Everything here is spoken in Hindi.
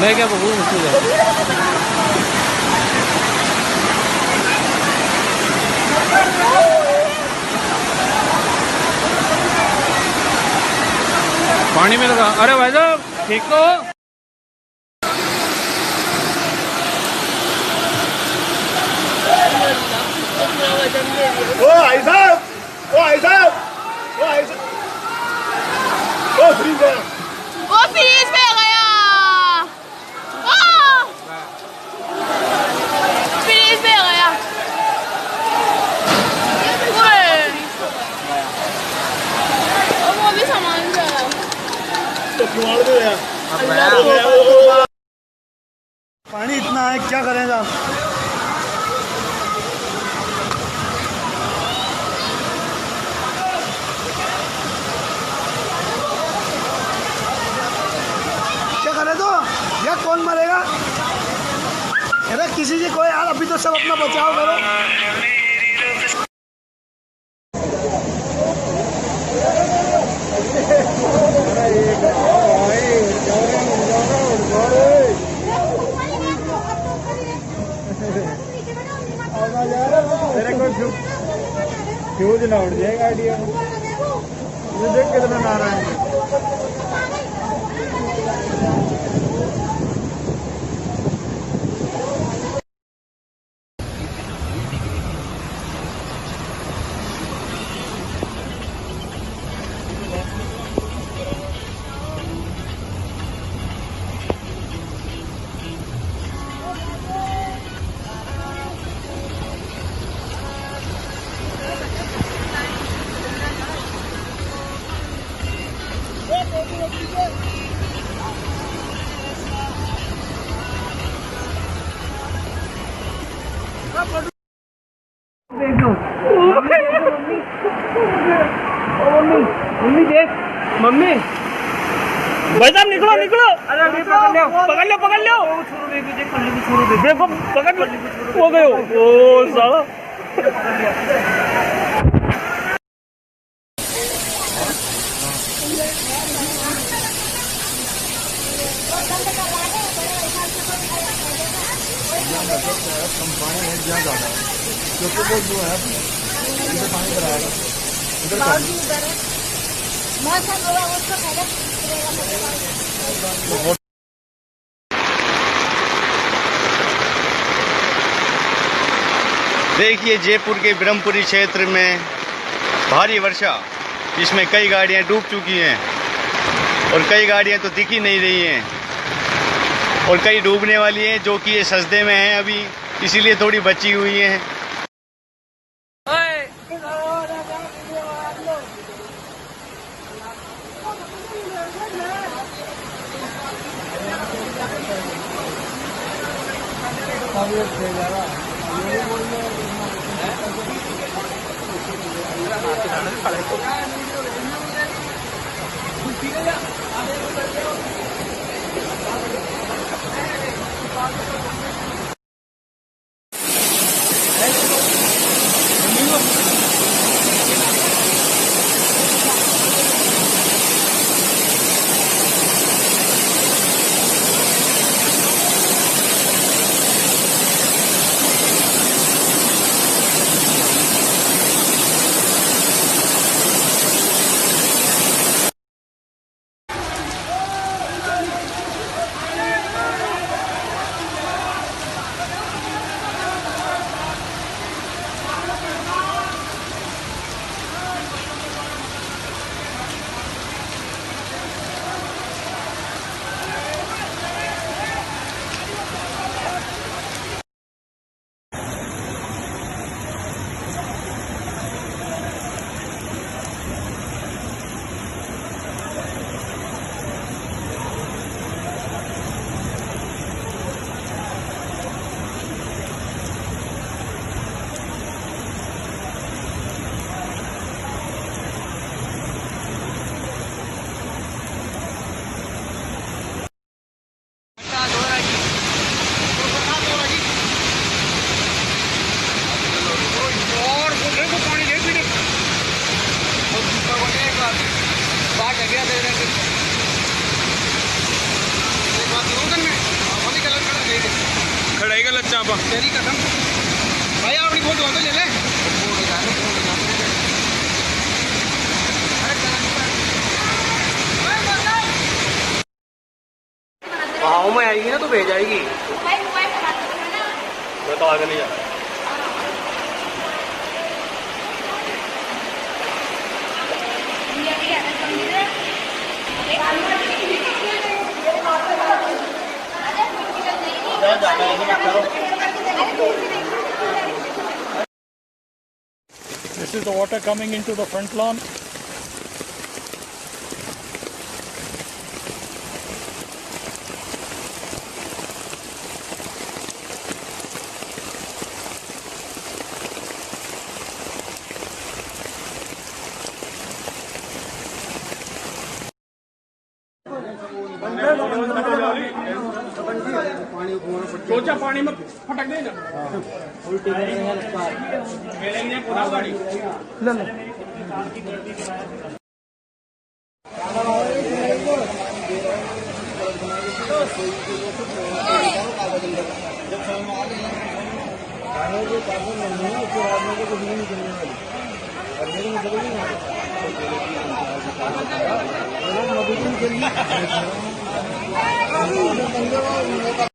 मैं क्या पकड़ूं मुझसे? पानी में लगा। अरे भाई साहब ठीक तो हो? ओ भाई साहब, ओ भाई साहब, ओ भाई साहब, ओ फ्रीज है। वो फ्रीज में गया। फ्रीज में गया। वो भी सामान से आया। तो किवाड़ दे यार। पानी इतना है, क्या करें साहब? क्या करें तो यार, कौन मरेगा? अरे किसी से कोई यार, अभी तो सब अपना बचाव करो। फ्यूज ना उड़ जाए गाड़ी में। ये देख कितना नारा है। मम्मी देख, मम्मी भाई साहब निकलो निकलो। अरे पकड़ लो पकड़ लो। देखो पकड़ हो गए ओ साला। क्योंकि वो जो है इधर पानी भरा है, देखिए जयपुर के ब्रह्मपुरी क्षेत्र में भारी वर्षा, इसमें कई गाड़ियां डूब चुकी हैं और कई गाड़ियां तो दिख ही नहीं रही हैं और कई डूबने वाली हैं, जो कि ये सजदे में हैं अभी, इसीलिए थोड़ी बची हुई हैं। फोटो तेरी कसम भाई अपनी फोटो तो ले ले गाँव में आएगी ना तो भेज आएगी। मैं तो आगे नहीं जा रहा। This is the water coming into the front lawn. सोचा पानी में फटक देना नहीं